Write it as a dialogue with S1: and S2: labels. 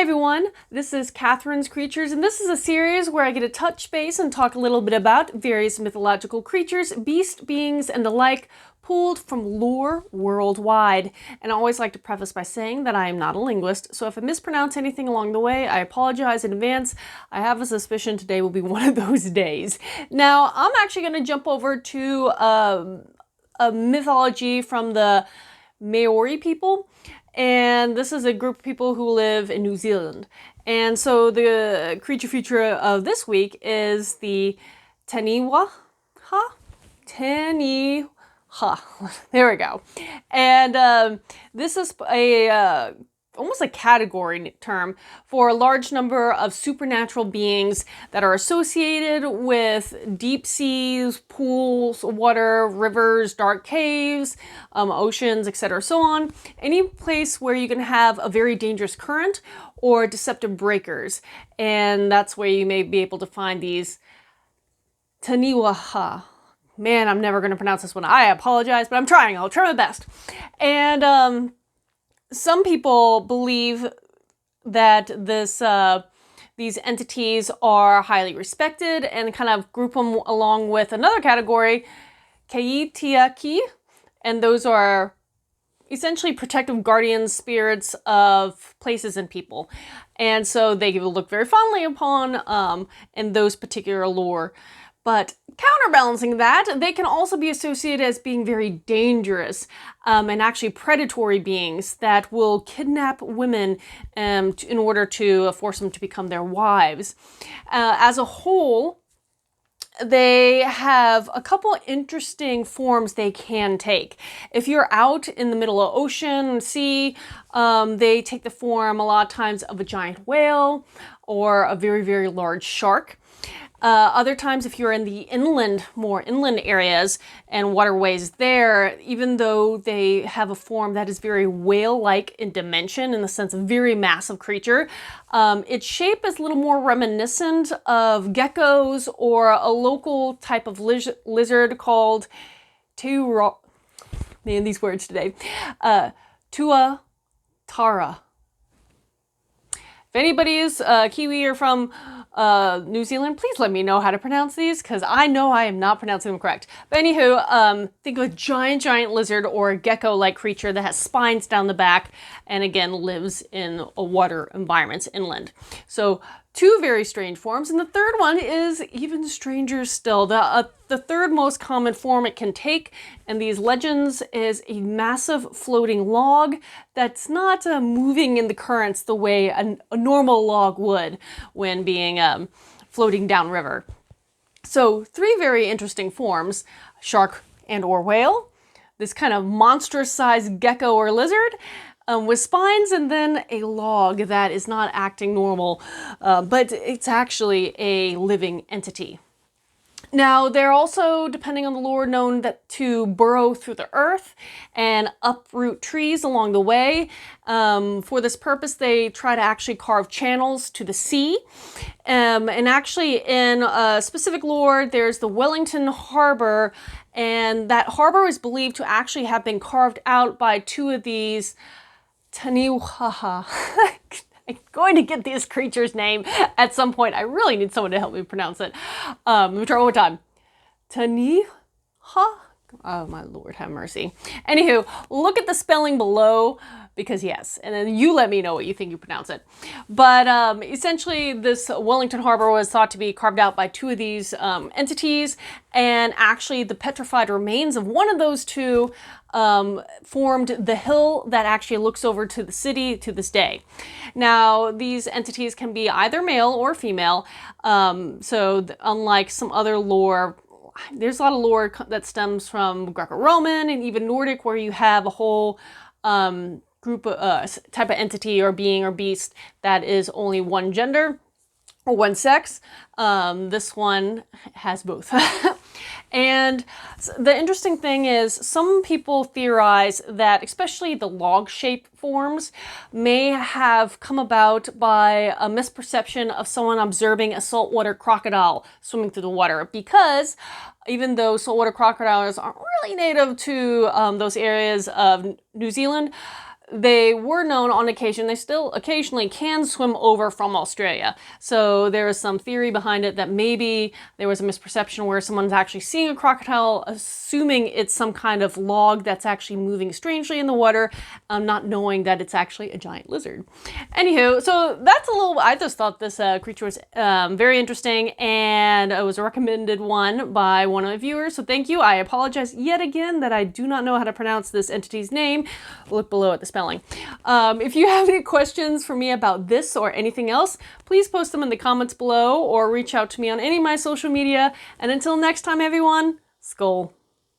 S1: Hi everyone, this is Katharine's Creatures, and this is a series where I get to touch base and talk a little bit about various mythological creatures, beast beings, and the like, pulled from lore worldwide. And I always like to preface by saying that I am not a linguist, so if I mispronounce anything along the way, I apologize in advance. I have a suspicion today will be one of those days. Now, I'm actually going to jump over to a mythology from the Maori people. And this is a group of people who live in New Zealand. And so the creature feature of this week is the Taniwha. Taniwha. There we go. And this is a almost a category term for a large number of supernatural beings that are associated with deep seas, pools, water, rivers, dark caves, oceans, etc. so on. Any place where you can have a very dangerous current or deceptive breakers. And that's where you may be able to find these Taniwha. Man, I'm never going to pronounce this one. I apologize, but I'm trying. I'll try my best. And some people believe that these entities are highly respected and kind of group them along with another category, Keitiaki, and those are essentially protective guardian spirits of places and people. And so they look very fondly upon in those particular lore. But counterbalancing that, they can also be associated as being very dangerous and actually predatory beings that will kidnap women in order to force them to become their wives. As a whole, they have a couple interesting forms they can take. If you're out in the middle of ocean, sea, they take the form a lot of times of a giant whale or a very, very large shark. Other times, if you're in the more inland areas and waterways there, even though they have a form that is very whale-like in dimension, in the sense of very massive creature, its shape is a little more reminiscent of geckos or a local type of lizard called Tuatara. Man, these words today. Tuatara. If anybody is Kiwi or from New Zealand, please let me know how to pronounce these, because I know I am not pronouncing them correct. But anywho, think of a giant lizard or a gecko-like creature that has spines down the back and again lives in water environments inland. So two very strange forms, and the third one is even stranger still. The third most common form it can take in these legends is a massive floating log that's not moving in the currents the way a normal log would when being floating downriver. So three very interesting forms: shark and or whale, this kind of monstrous sized gecko or lizard, with spines, and then a log that is not acting normal, but it's actually a living entity. Now, they're also, depending on the lore, known to burrow through the earth and uproot trees along the way. For this purpose, they try to actually carve channels to the sea. And actually, in specific lore, there's the Wellington Harbor, and that harbor is believed to actually have been carved out by two of these Taniwha. I'm going to get this creature's name at some point. I really need someone to help me pronounce it. Let me try one more time. Taniwha? Oh, my Lord, have mercy. Anywho, look at the spelling below, because yes, and then you let me know what you think you pronounce it. But essentially, this Wellington Harbor was thought to be carved out by two of these entities, and actually the petrified remains of one of those two formed the hill that actually looks over to the city to this day. Now, these entities can be either male or female, so unlike some other lore, there's a lot of lore that stems from Greco-Roman and even Nordic, where you have a whole group of type of entity or being or beast that is only one gender or one sex. This one has both. And the interesting thing is, some people theorize that especially the log-shaped forms may have come about by a misperception of someone observing a saltwater crocodile swimming through the water, because even though saltwater crocodiles aren't really native to those areas of New Zealand, they were known on occasion, they still occasionally can swim over from Australia. So there is some theory behind it that maybe there was a misperception where someone's actually seeing a crocodile, assuming it's some kind of log that's actually moving strangely in the water, not knowing that it's actually a giant lizard. Anywho, so that's a little, I just thought this creature was very interesting, and it was a recommended one by one of my viewers, so thank you. I apologize yet again that I do not know how to pronounce this entity's name. Look below at the spelling. If you have any questions for me about this or anything else, please post them in the comments below or reach out to me on any of my social media. And until next time, everyone, Skull.